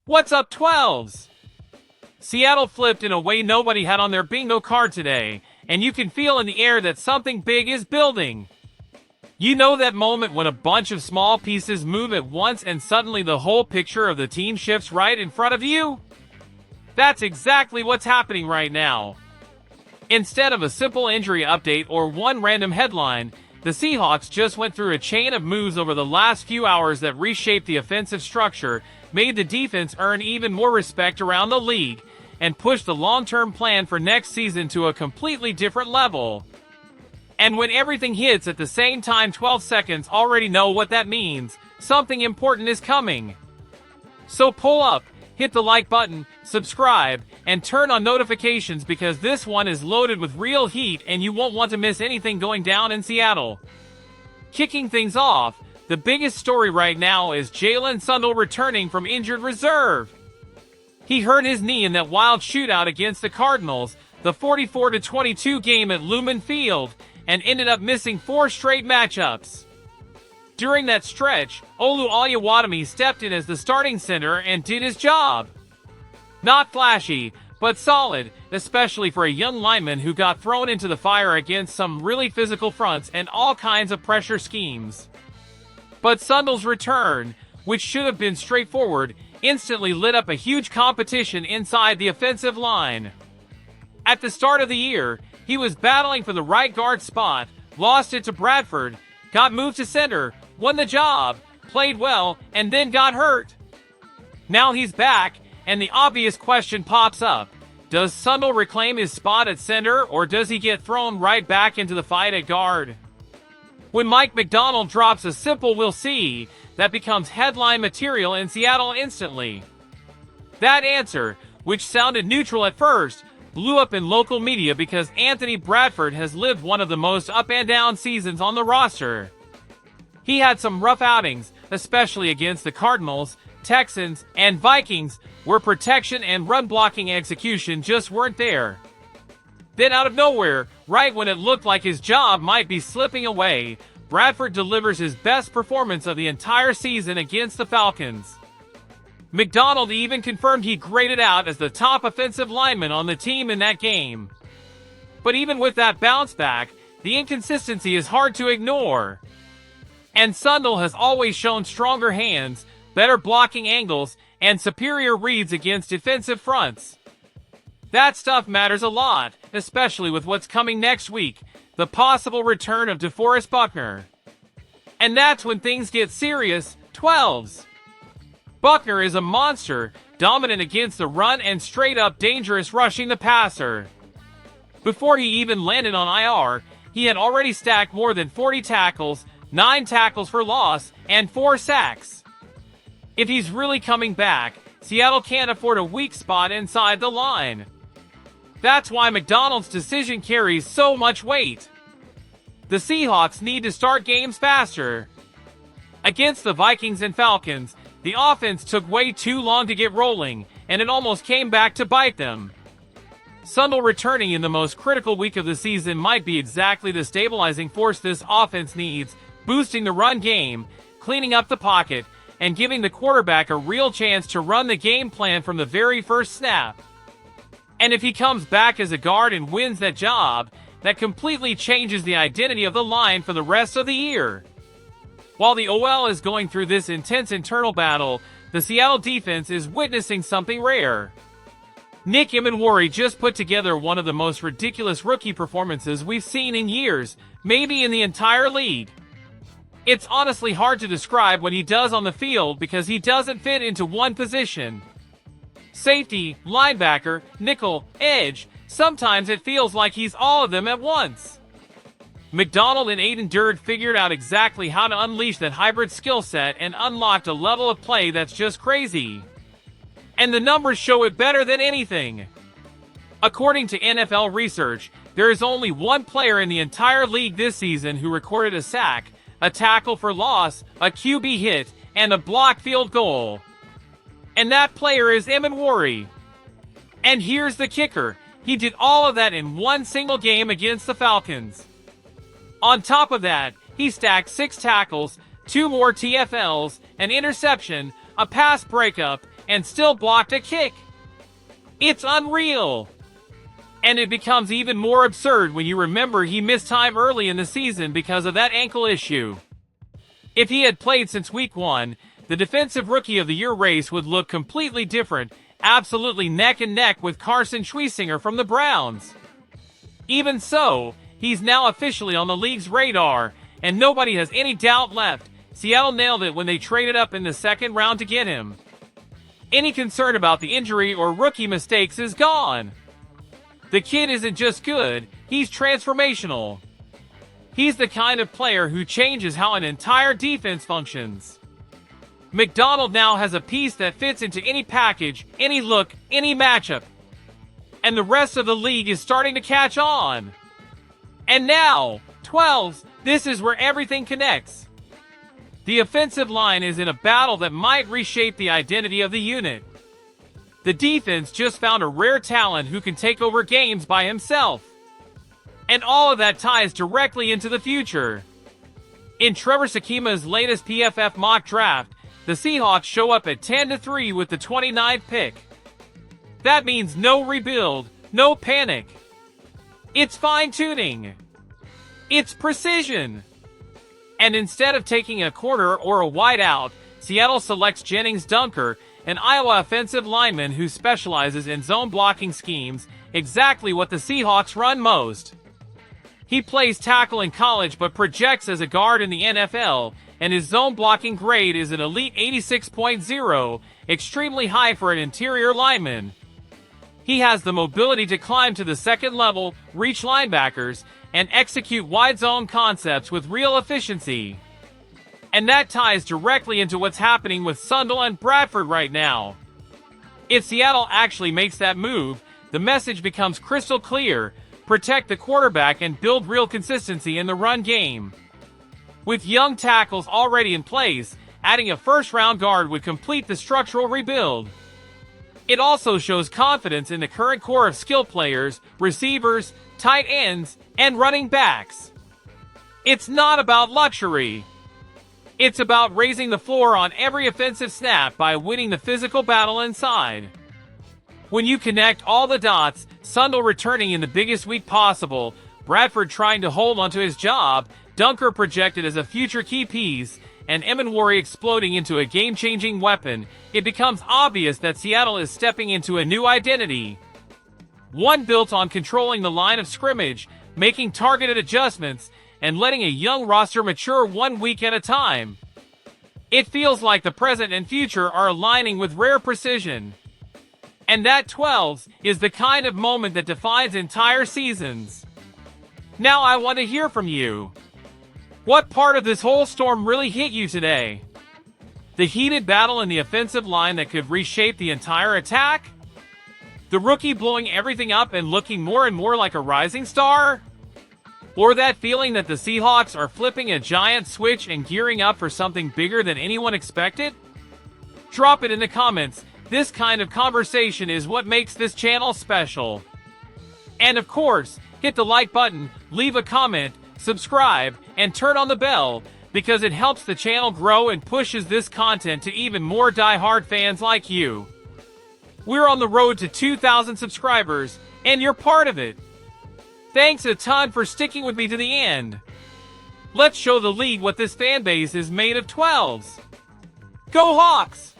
What's up, 12s? Seattle flipped in a way nobody had on their bingo card today, and you can feel in the air that something big is building. You know that moment when a bunch of small pieces move at once and suddenly the whole picture of the team shifts right in front of you? That's exactly what's happening right now. Instead of a simple injury update or one random headline, the Seahawks just went through a chain of moves over the last few hours that reshaped the offensive structure, made the defense earn even more respect around the league, and pushed the long-term plan for next season to a completely different level. And when everything hits at the same time, 12 seconds already know what that means. Something important is coming. So pull up, hit the like button, subscribe, and turn on notifications because this one is loaded with real heat and you won't want to miss anything going down in Seattle. Kicking things off, the biggest story right now is Jalen Sundle returning from injured reserve. He hurt his knee in that wild shootout against the Cardinals, the 44-22 game at Lumen Field, and ended up missing 4 straight matchups. During that stretch, Olu Oluwatimi stepped in as the starting center and did his job. Not flashy, but solid, especially for a young lineman who got thrown into the fire against some really physical fronts and all kinds of pressure schemes. But Sundle's return, which should have been straightforward, instantly lit up a huge competition inside the offensive line. At the start of the year, he was battling for the right guard spot, lost it to Bradford, got moved to center, won the job, played well, and then got hurt. Now he's back, and the obvious question pops up. Does Sundle reclaim his spot at center, or does he get thrown right back into the fight at guard? When Mike Macdonald drops a simple "we'll see," that becomes headline material in Seattle instantly. That answer, which sounded neutral at first, blew up in local media because Anthony Bradford has lived one of the most up-and-down seasons on the roster. He had some rough outings, especially against the Cardinals, Texans, and Vikings, where protection and run-blocking execution just weren't there. Then out of nowhere, right when it looked like his job might be slipping away, Bradford delivers his best performance of the entire season against the Falcons. Macdonald even confirmed he graded out as the top offensive lineman on the team in that game. But even with that bounce back, the inconsistency is hard to ignore. And Sundle has always shown stronger hands, better blocking angles, and superior reads against defensive fronts. That stuff matters a lot, especially with what's coming next week, the possible return of DeForest Buckner. And that's when things get serious, 12s. Buckner is a monster, dominant against the run and straight-up dangerous rushing the passer. Before he even landed on IR, he had already stacked more than 40 tackles, 9 tackles for loss, and 4 sacks. If he's really coming back, Seattle can't afford a weak spot inside the line. That's why Macdonald's decision carries so much weight. The Seahawks need to start games faster. Against the Vikings and Falcons, the offense took way too long to get rolling, and it almost came back to bite them. Sundle returning in the most critical week of the season might be exactly the stabilizing force this offense needs, boosting the run game, cleaning up the pocket, and giving the quarterback a real chance to run the game plan from the very first snap. And if he comes back as a guard and wins that job, that completely changes the identity of the line for the rest of the year. While the OL is going through this intense internal battle, the Seattle defense is witnessing something rare. Nick Emenwari just put together one of the most ridiculous rookie performances we've seen in years, maybe in the entire league. It's honestly hard to describe what he does on the field because he doesn't fit into one position. Safety, linebacker, nickel, edge, sometimes it feels like he's all of them at once. Macdonald and Aiden Durd figured out exactly how to unleash that hybrid skill set and unlocked a level of play that's just crazy. And the numbers show it better than anything. According to NFL research, there is only one player in the entire league this season who recorded a sack, a tackle for loss, a QB hit, and a blocked field goal. And that player is Emenwari. And here's the kicker. He did all of that in one single game against the Falcons. On top of that, he stacked 6 tackles, 2 more TFLs, an interception, a pass breakup, and still blocked a kick. It's unreal. And it becomes even more absurd when you remember he missed time early in the season because of that ankle issue. If he had played since week 1, the Defensive Rookie of the Year race would look completely different, absolutely neck and neck with Carson Schweissinger from the Browns. Even so, he's now officially on the league's radar, and nobody has any doubt left. Seattle nailed it when they traded up in the second round to get him. Any concern about the injury or rookie mistakes is gone. The kid isn't just good, he's transformational. He's the kind of player who changes how an entire defense functions. Macdonald now has a piece that fits into any package, any look, any matchup. And the rest of the league is starting to catch on. And now, 12s, this is where everything connects. The offensive line is in a battle that might reshape the identity of the unit. The defense just found a rare talent who can take over games by himself. And all of that ties directly into the future. In Trevor Sikkema's latest PFF mock draft, the Seahawks show up at 10-3 with the 29th pick. That means no rebuild, no panic. It's fine-tuning. It's precision. And instead of taking a corner or a wideout, Seattle selects Jennings Dunker, an Iowa offensive lineman who specializes in zone blocking schemes, exactly what the Seahawks run most. He plays tackle in college but projects as a guard in the NFL, and his zone blocking grade is an elite 86.0, extremely high for an interior lineman. He has the mobility to climb to the second level, reach linebackers, and execute wide zone concepts with real efficiency. And that ties directly into what's happening with Sundell and Bradford right now. If Seattle actually makes that move, the message becomes crystal clear: protect the quarterback and build real consistency in the run game. With young tackles already in place, adding a first-round guard would complete the structural rebuild. It also shows confidence in the current core of skill players, receivers, tight ends, and running backs. It's not about luxury. It's about raising the floor on every offensive snap by winning the physical battle inside. When you connect all the dots, Sundell returning in the biggest week possible, Bradford trying to hold onto his job, Dunker projected as a future key piece, and Emenwari exploding into a game-changing weapon, it becomes obvious that Seattle is stepping into a new identity. One built on controlling the line of scrimmage, making targeted adjustments, and letting a young roster mature 1 week at a time. It feels like the present and future are aligning with rare precision. And that 12s is the kind of moment that defines entire seasons. Now I want to hear from you. What part of this whole storm really hit you today? The heated battle in the offensive line that could reshape the entire attack? The rookie blowing everything up and looking more and more like a rising star? Or that feeling that the Seahawks are flipping a giant switch and gearing up for something bigger than anyone expected? Drop it in the comments. This kind of conversation is what makes this channel special. And of course, hit the like button, leave a comment, subscribe, and turn on the bell, because it helps the channel grow and pushes this content to even more die-hard fans like you. We're on the road to 2,000 subscribers, and you're part of it. Thanks a ton for sticking with me to the end. Let's show the league what this fan base is made of 12s. Go Hawks!